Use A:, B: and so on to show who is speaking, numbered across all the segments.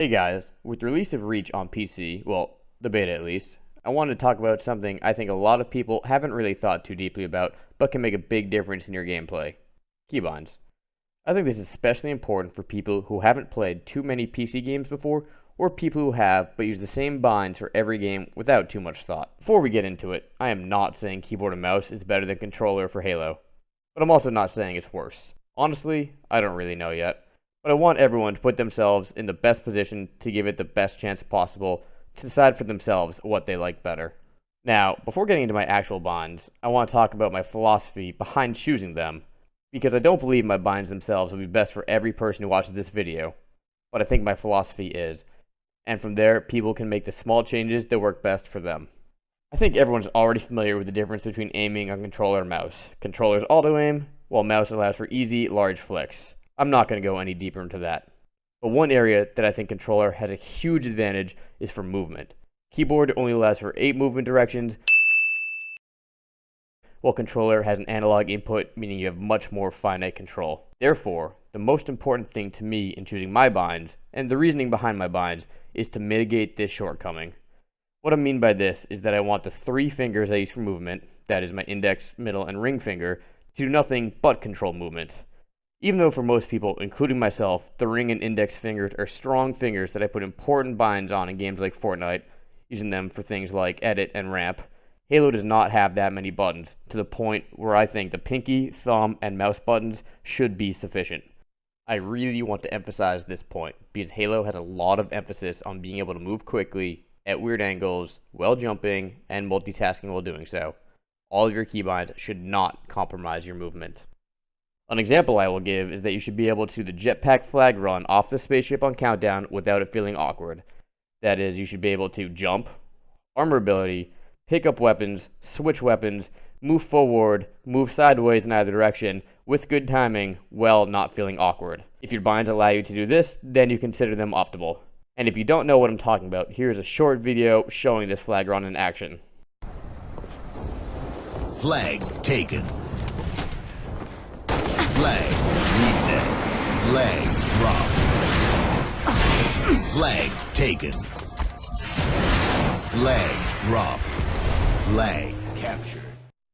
A: Hey guys, with the release of Reach on PC, well, the beta at least, I wanted to talk about something I think a lot of people haven't really thought too deeply about, but can make a big difference in your gameplay. Keybinds. I think this is especially important for people who haven't played too many PC games before, or people who have, but use the same binds for every game without too much thought. Before we get into it, I am not saying keyboard and mouse is better than controller for Halo, but I'm also not saying it's worse. Honestly, I don't really know yet. But I want everyone to put themselves in the best position to give it the best chance possible to decide for themselves what they like better. Now, before getting into my actual binds, I want to talk about my philosophy behind choosing them, because I don't believe my binds themselves will be best for every person who watches this video, but I think my philosophy is, and from there, people can make the small changes that work best for them. I think everyone's already familiar with the difference between aiming on controller and mouse. Controller's auto-aim, while mouse allows for easy, large flicks. I'm not going to go any deeper into that. But one area that I think controller has a huge advantage is for movement. Keyboard only allows for 8 movement directions, while controller has an analog input, meaning you have much more finite control. Therefore, the most important thing to me in choosing my binds, and the reasoning behind my binds, is to mitigate this shortcoming. What I mean by this is that I want the 3 fingers I use for movement, that is my index, middle, and ring finger, to do nothing but control movement. Even though for most people, including myself, the ring and index fingers are strong fingers that I put important binds on in games like Fortnite, using them for things like edit and ramp, Halo does not have that many buttons, to the point where I think the pinky, thumb, and mouse buttons should be sufficient. I really want to emphasize this point, because Halo has a lot of emphasis on being able to move quickly, at weird angles, while jumping, and multitasking while doing so. All of your keybinds should not compromise your movement. An example I will give is that you should be able to do the jetpack flag run off the spaceship on countdown without it feeling awkward. That is, you should be able to jump, armor ability, pick up weapons, switch weapons, move forward, move sideways in either direction, with good timing, while not feeling awkward. If your binds allow you to do this, then you consider them optimal. And if you don't know what I'm talking about, here's a short video showing this flag run in action.
B: Flag taken. Flag reset. Flag dropped. Flag taken. Flag dropped. Flag captured.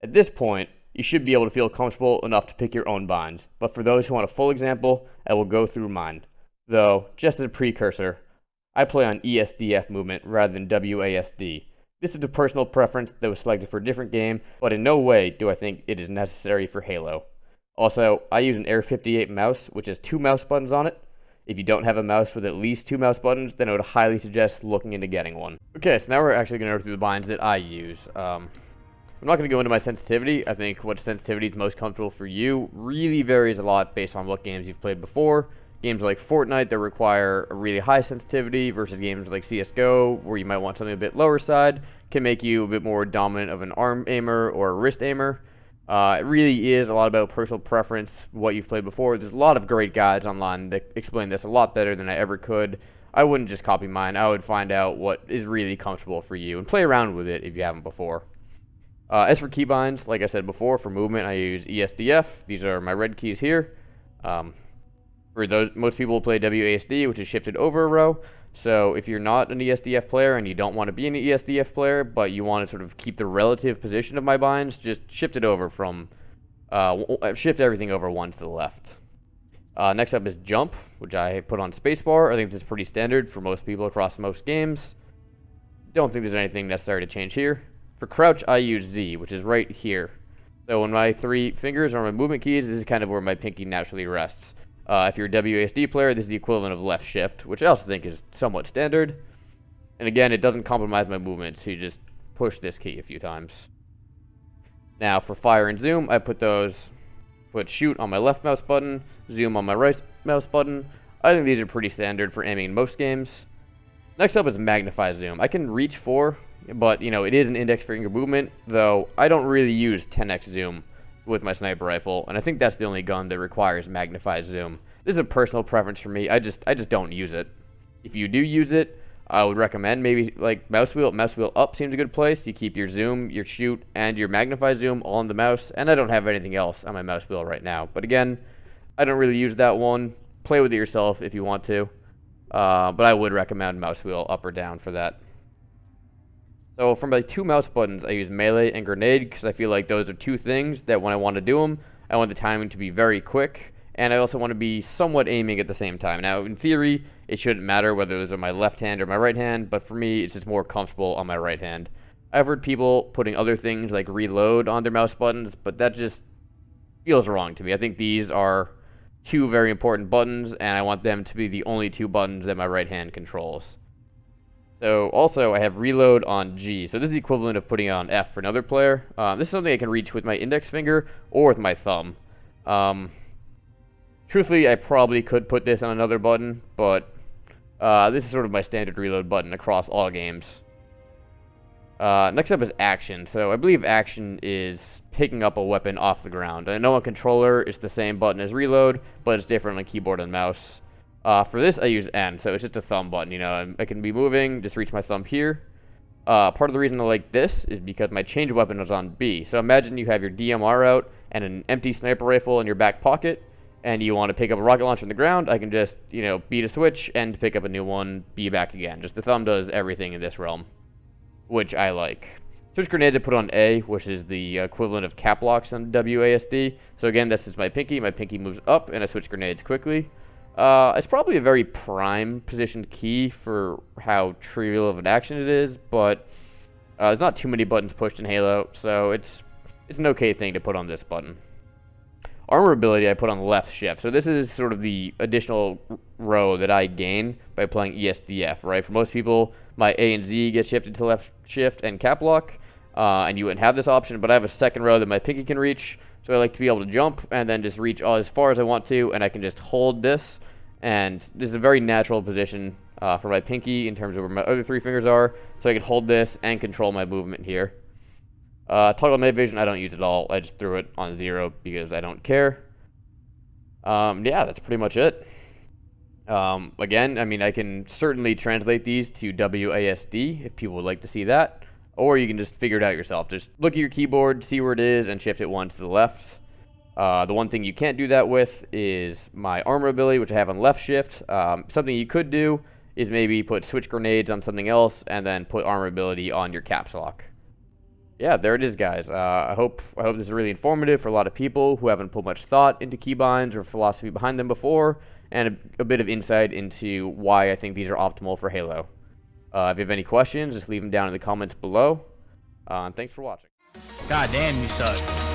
A: At this point, you should be able to feel comfortable enough to pick your own binds, but for those who want a full example, I will go through mine. Though, just as a precursor, I play on ESDF movement rather than WASD. This is a personal preference that was selected for a different game, but in no way do I think it is necessary for Halo. Also, I use an Air 58 mouse, which has 2 mouse buttons on it. If you don't have a mouse with at least 2 mouse buttons, then I would highly suggest looking into getting one. Okay, so now we're actually going to go through the binds that I use. I'm not going to go into my sensitivity. I think what sensitivity is most comfortable for you really varies a lot based on what games you've played before. Games like Fortnite that require a really high sensitivity versus games like CSGO, where you might want something a bit lower side, can make you a bit more dominant of an arm aimer or a wrist aimer. It really is a lot about personal preference, what you've played before. There's a lot of great guides online that explain this a lot better than I ever could. I wouldn't just copy mine. I would find out what is really comfortable for you and play around with it if you haven't before. As for keybinds, like I said before, for movement I use ESDF. These are my red keys here. For those, most people play WASD, which is shifted over a row. So if you're not an ESDF player and you don't want to be an ESDF player, but you want to sort of keep the relative position of my binds, just shift it over from, shift everything over 1 to the left. Next up is jump, which I put on spacebar. I think this is pretty standard for most people across most games. Don't think there's anything necessary to change here. For crouch, I use Z, which is right here. So when my 3 fingers are my movement keys, this is kind of where my pinky naturally rests. If you're a WASD player, this is the equivalent of left shift, which I also think is somewhat standard. And again, it doesn't compromise my movement, so you just push this key a few times. Now, for fire and zoom, I put shoot on my left mouse button, zoom on my right mouse button. I think these are pretty standard for aiming in most games. Next up is magnify zoom. I can reach 4, but it is an index finger movement, though I don't really use 10x zoom with my sniper rifle, and I think that's the only gun that requires magnify zoom. This is a personal preference for me. I just don't use it. If you do use it, I would recommend maybe like mouse wheel up seems a good place. You keep your zoom, your shoot, and your magnify zoom all on the mouse, and I don't have anything else on my mouse wheel right now. But again, I don't really use that one. Play with it yourself if you want to. but I would recommend mouse wheel up or down for that. So for my 2 mouse buttons, I use melee and grenade because I feel like those are 2 things that when I want to do them, I want the timing to be very quick, and I also want to be somewhat aiming at the same time. Now, in theory, it shouldn't matter whether those are my left hand or my right hand, but for me, it's just more comfortable on my right hand. I've heard people putting other things like reload on their mouse buttons, but that just feels wrong to me. I think these are 2 very important buttons, and I want them to be the only 2 buttons that my right hand controls. So also, I have reload on G. So this is the equivalent of putting it on F for another player. This is something I can reach with my index finger or with my thumb. Truthfully, I probably could put this on another button, but this is sort of my standard reload button across all games. Next up is action. So I believe action is picking up a weapon off the ground. I know on controller it's the same button as reload, but it's different on keyboard and mouse. For this, I use N, so it's just a thumb button. You know, I can be moving, just reach my thumb here. Part of the reason I like this is because my change weapon is on B. So imagine you have your DMR out and an empty sniper rifle in your back pocket, and you want to pick up a rocket launcher on the ground. I can just, you know, B to switch and to pick up a new one, B back again. Just the thumb does everything in this realm, which I like. Switch grenades I put on A, which is the equivalent of cap locks on WASD. So again, this is my pinky. My pinky moves up, and I switch grenades quickly. It's probably a very prime positioned key for how trivial of an action it is, but there's not too many buttons pushed in Halo, so it's an okay thing to put on this button. Armor ability I put on left shift. So this is sort of the additional row that I gain by playing ESDF, right? For most people, my A and Z get shifted to left shift and cap lock, and you wouldn't have this option, but I have a second row that my pinky can reach, so I like to be able to jump and then just reach as far as I want to, and I can just hold this, and this is a very natural position for my pinky in terms of where my other 3 fingers are, so I can hold this and control my movement here. Toggle night vision, I don't use at all. I just threw it on 0 because I don't care. Yeah, that's pretty much it. Again, I mean, I can certainly translate these to WASD if people would like to see that, or you can just figure it out yourself. Just look at your keyboard, see where it is, and shift it 1 to the left. The one thing you can't do that with is my armor ability, which I have on left shift. Something you could do is maybe put switch grenades on something else and then put armor ability on your caps lock. Yeah, there it is, guys. I hope this is really informative for a lot of people who haven't put much thought into keybinds or philosophy behind them before, and a bit of insight into why I think these are optimal for Halo. If you have any questions, just leave them down in the comments below. And thanks for watching.
C: God damn, you suck.